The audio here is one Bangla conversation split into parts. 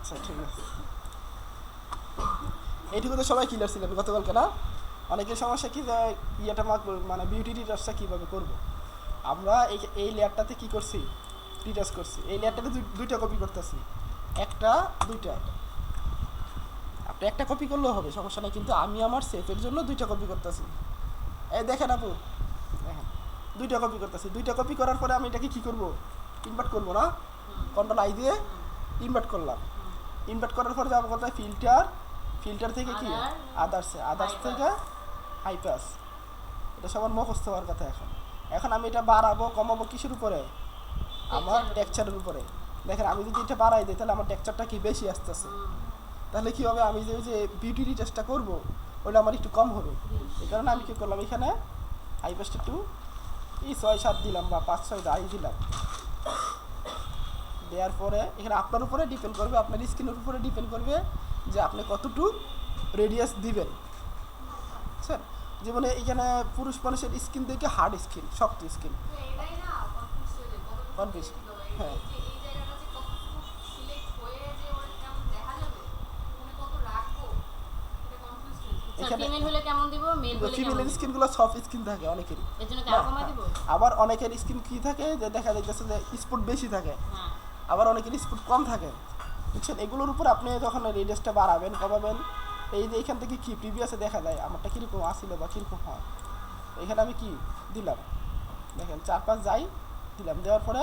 আচ্ছা ঠিক আছে, এইটুকু তো সবাই ক্লিয়ার ছিলেন গতকালকে না? অনেকের সমস্যা কি যে ইয়েটা মানে বিউটি রিটাচটা কীভাবে করবো। আমরা এই লেয়ারটাতে কি করছি, রিটাচ করছি। এই লেয়ারটাতে দুইটা কপি করতেছি, একটা দুইটা। আপনি একটা কপি করলেও হবে, সমস্যা নেই, কিন্তু আমি আমার সেফের জন্য দুইটা কপি করতেছি। এই দেখেন আপু, দেখেন দুইটা কপি করতেছি। দুইটা কপি করার পরে আমি এটাকে কী করবো, ইনভার্ট করবো না? কন্ট্রোল আই দিয়ে ইনভার্ট করলাম। ইনভার্ট করার পরে যাবো কোথায়, ফিল্টার, ফিল্টার থেকে কি আদার্সে, আদার্স থেকে হাই পাস। এটা সবার মুখস্থ হওয়ার কথা। এখন এখন আমি এটা বাড়াবো কমাবো কিসের উপরে, আমার টেক্সচারের উপরে। দেখেন আমি যদি এটা বাড়াই দিই তাহলে আমার টেক্সচারটা কি বেশি আসতেছে, তাহলে কী হবে, আমি যে বিউটি রিটাচটা করবো ওটা আমার একটু কম হবে। এই কারণে আমি কী করলাম, এখানে হাই পাসটা একটু 6-7 দিলাম বা 5-6 যাই দিলাম। দেওয়ার পরে এখানে আপনার উপরে ডিপেন্ড করবে, আপনার স্কিনের উপরে ডিপেন্ড করবে যে আপনি কতটুকু রেডিয়াস দিবেন। স্যার যেমন এখানে পুরুষ মানুষের স্কিন দেখে হার্ড স্কিন, শক্ত স্কিন, কনফিউজ। হ্যাঁ ফিমেলের স্কিনগুলো সফট স্কিন থাকে অনেকেরই, আবার অনেকের স্কিন কী থাকে যে দেখা যাইতেছে যে স্পট বেশি থাকে, আবার অনেকের স্পট কম থাকে, বুঝছেন। এগুলোর উপর আপনি যখন রেডিয়াসটা বাড়াবেন কমাবেন, এই যে এখান থেকে কি প্রিভিয়াসে দেখা যায় আমারটা কীরকম আসছিল বা কীরকম হয়। এখানে আমি কি দিলাম, দেখেন 4-5 যাই দিলাম। দেওয়ার পরে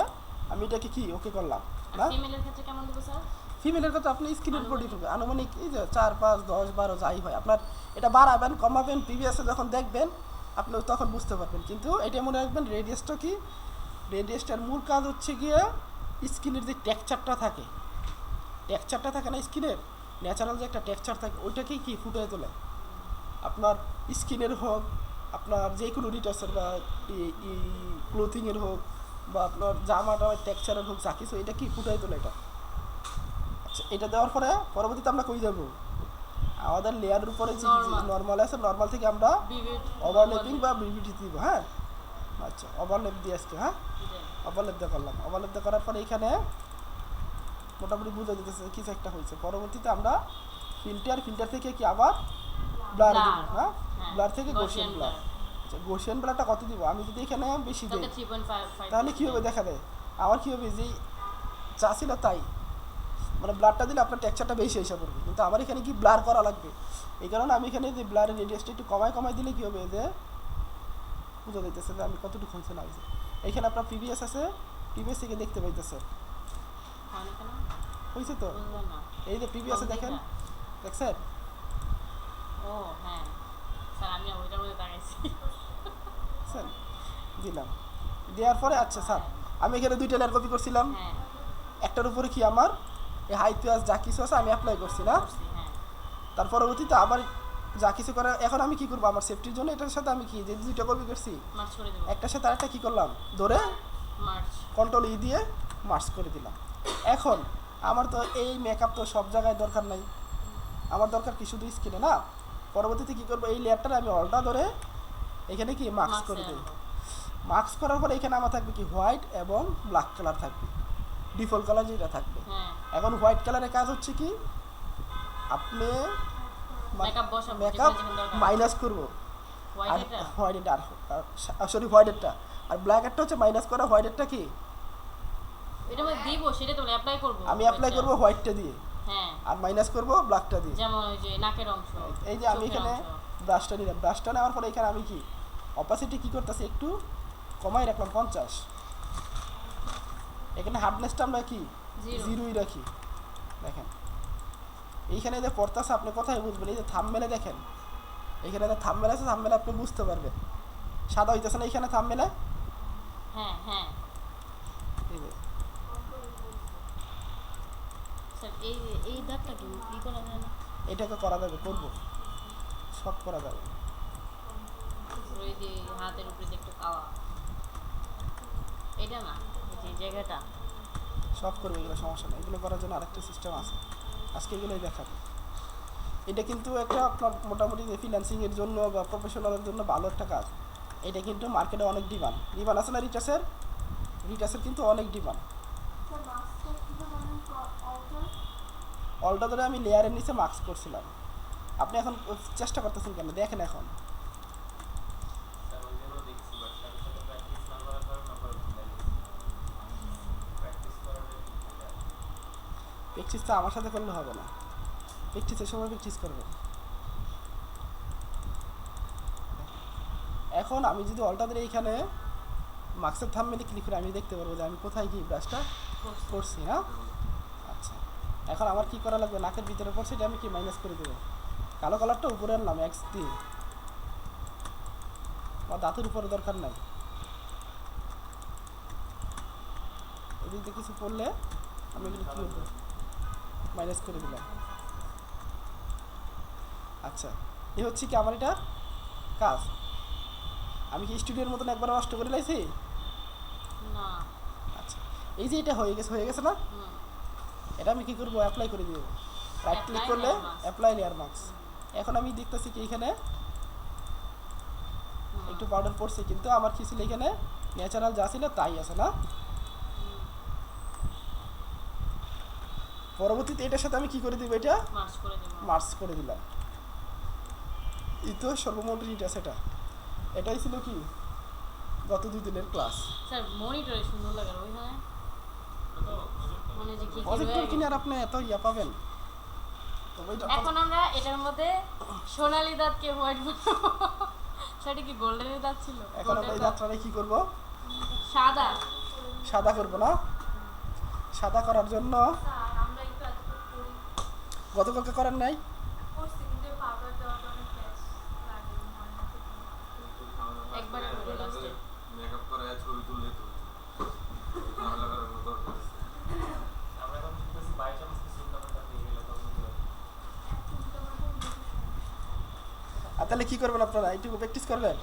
আমি এটাকে কি ওকে করলাম না। ফিমেলের কথা আপনি স্কিনের উপর ডিপেন্ড করবে, আনুমানিক এই যে 4-5-10-12 যাই হয়, আপনার এটা বাড়াবেন কমাবেন প্রিভিয়াসে যখন দেখবেন আপনি তখন বুঝতে পারবেন। কিন্তু এটা মনে রাখবেন, রেডিয়াসটা কি, রেডিয়াসটার মূল কাজ হচ্ছে গিয়ে স্কিনের যে টেক্সচারটা থাকে, টেক্সচারটা থাকে না স্কিনের, ন্যাচারাল যে একটা টেক্সচার থাকে ওইটাকেই কি ফুটিয়ে তোলে। আপনার স্কিনের হোক, আপনার যে কোনো রিটাচের বা ক্লোথিংয়ের হোক, বা আপনার জামাটা টেক্সচারের হোক, যা কিছু এটা কি ফুটিয়ে তোলে এটা। আচ্ছা এটা দেওয়ার পরে পরবর্তীতে আমরা কই যাব, আমাদের লেয়ারের উপরে যে নর্মাল আছে, নর্মাল থেকে আমরা ওভারল্যাপিং বা বিউটি দিব। হ্যাঁ আচ্ছা ওভারল্যাপ দিয়ে আজকে, হ্যাঁ ওভারল্যাপ দিয়ে করলাম। ওভারল্যাপ দিয়ে করার পরে এখানে মোটামুটি বুঝে দিতেছে কিছু একটা হয়েছে। পরবর্তীতে আমরা ফিল্টার থেকে কি আবার ব্লার দিব। হ্যাঁ ব্লার থেকে গোশিয়ান ব্লার। আচ্ছা গোশিয়ান ব্লারটা কত দিব, আমি যদি এখানে বেশি দিই তাহলে কী হবে, দেখা দেয় আমার কী হবে, যে যা ছিল তাই, মানে ব্লারটা দিলে আপনার টেক্সচারটা বেশি এসে পড়বে, কিন্তু আমার এখানে কি ব্লার করা লাগবে। এই কারণে আমি এখানে যে ব্লারের রেডিয়াসটা একটু কমায় দিলে কী হবে, যে বুঝা দিতেছে যে আমি কতটুকু হয়েছে না হয়েছে। এখানে আপনার প্রিভিয়াস আছে, প্রিভিয়াস থেকে দেখতে পাইতেছে হয়েছে তো, এই যে প্রিভিয়াসে দেখেন, দেখছেন। ও হ্যাঁ স্যার আমি ওইটার মধ্যে তাকাইছি স্যার দিলাম। দেওয়ার পরে আচ্ছা স্যার আমি এখানে 2টা লেয়ার কপি করছিলাম, একটার উপরে কি আমার এই হাই পেঁয়াজ যা কিছু আছে আমি অ্যাপ্লাই করছি না। তার পরবর্তীতে আবার যা কিছু করার, এখন আমি কি করবো আমার সেফটির জন্য এটার সাথে আমি কি যে 2টা কপি করছি একটার সাথে আরেকটা কি করলাম, ধরে কন্ট্রোল ই দিয়ে মার্চ করে দিলাম। এখন আমার তো এই মেকআপ তো সব জায়গায় দরকার নাই, আমার দরকার কি শুধু স্কিনে না। পরবর্তীতে কী করবো, এই লেয়ারটা আমি অলটা ধরে এখানে কি মার্কস করে দিই। মার্কস করার পরে এখানে আমার থাকবে কি হোয়াইট এবং ব্ল্যাক কালার থাকবে, ডিফল্ট কালার যেটা থাকবে। এখন হোয়াইট কালারের কাজ হচ্ছে কি, আপনি মেকআপ মাইনাস করবো, আর হোয়াইটেরটা আর সরি হোয়াইটেরটা আর ব্ল্যাকেরটা হচ্ছে মাইনাস করা, হোয়াইটেরটা কি এটা আমি দিব, সেটা তো অ্যাপ্লাই করব, আমি অ্যাপ্লাই করব হোয়াইটটা দিয়ে, হ্যাঁ আর মাইনাস করব ব্ল্যাকটা দিয়ে। যেমন ওই যে নাকের অংশ, এই যে আমি এখানে ব্রাশটা নিলাম, ব্রাশটা নেওয়ার পরে এখানে আমি কি অপাসিটি কি করতেছি একটু কমাই রাখলাম 50। এখানে হার্ডনেসটা আমরা কি 0ই রাখি। দেখেন এইখানে যে পড়তেছে আপনি কোথায় বুঝবেন, এই যে থাম্বনেলে দেখেন, এখানে যে থাম্বনেল আছে, থাম্বনেলে আপনি বুঝতে পারবেন সাদা হইতেছে না এখানে থাম্বনেলে। হ্যাঁ হ্যাঁ স্যার এই দাগটা কি করা যায় না, এটাকে করা যাবে, করবো সব করা যাবে। ওই যে হাতের উপরে যে একটু কাওয়া, এটা না এই জায়গাটা সব করবে, এগুলো সমস্যা নেই, এগুলো করার জন্য আরেকটা সিস্টেম আছে, আজকে এগুলোই দেখাবো। এটা কিন্তু একটা আপনার মোটামুটি ফ্রিল্যান্সিংয়ের জন্য বা প্রফেশনালের জন্য ভালো একটা কাজ। এটা কিন্তু মার্কেটে অনেক ডিমান্ড আছে না, রিটাচের কিন্তু অনেক ডিমান্ড। অলটা ধরে আমি লেয়ারের নিচে মার্কস করছিলাম। আপনি এখন চেষ্টা করতেছেন কেন দেখেন এখন। প্র্যাকটিস তো আমার সাথে করলে হবে না, প্র্যাকটিসের সময় প্র্যাকটিস করবেন। এখন আমি যদি অলটা ধরে এইখানে মার্কসের থাম্বনেইলে ক্লিক করে আমি দেখতে পারবো যে আমি কোথায় কি ব্রাশটা করছি। হ্যাঁ আচ্ছা, এখন আমার কি করা লাগবে, নাকের ভিতরে পড়ছে এটা আমি কি মাইনাস করে দেবো, কালো কালারটা উপরে আনলাম এক্স দিয়ে, আমার দাঁতের উপরে দরকার নাই। এদিক দিয়ে কিছু পড়লে আমি এগুলো কী করবো, মাইনাস করে দিলাম। আচ্ছা এই হচ্ছে কি আমার এটা কাজ। আমি কি স্টুডিওর মতন একবার নষ্ট করে লাইছি না? আচ্ছা এই যে এটা হয়ে গেছে না, এটা আমি কি করবো, অ্যাপ্লাই করে দিব। রাইট ক্লিক করলে অ্যাপ্লাই লেয়ার মার্কস। এখন আমি দেখতেছি কি এখানে একটু পাউডার পড়ছে, কিন্তু আমার কি ছিল এখানে ন্যাচারাল যা ছিল তাই আছে না। পরবর্তীতে এটার সাথে আমি কি করে দিব, এটা মার্চ করে দিলাম। এই তো সর্বমোট রিট আছে এটা। এটাই ছিল কি গত 2 দিনের ক্লাস। স্যার মনিটরে সুন্দর লাগে ওইখানে মানে যে কি প্রজেক্টর কিনে আর আপনি এত ইয়া পাবেন। এখন আমরা এটার মধ্যে সোনালী দাঁতকে হোয়াইট সেটা কি গোল্ডেনের দাঁত ছিল। এখন আমরা এই যাত্রাটা কি করব, সাদা করব না। সাদা করার জন্য আমরা একটু করি, গতকালকে করেন নাই, একবারে করে লাস্টে মেকআপ করে ছবি তুললে তো ঝামেলা করার কোনো দরকার আছে? আমরা এখন বুঝতেছি বাই চান্স কিছু টাকাটা পেয়ে গেলে তখন আর তাহলে কি করবেন আপনারা, এইটুকু প্র্যাকটিস করবেন।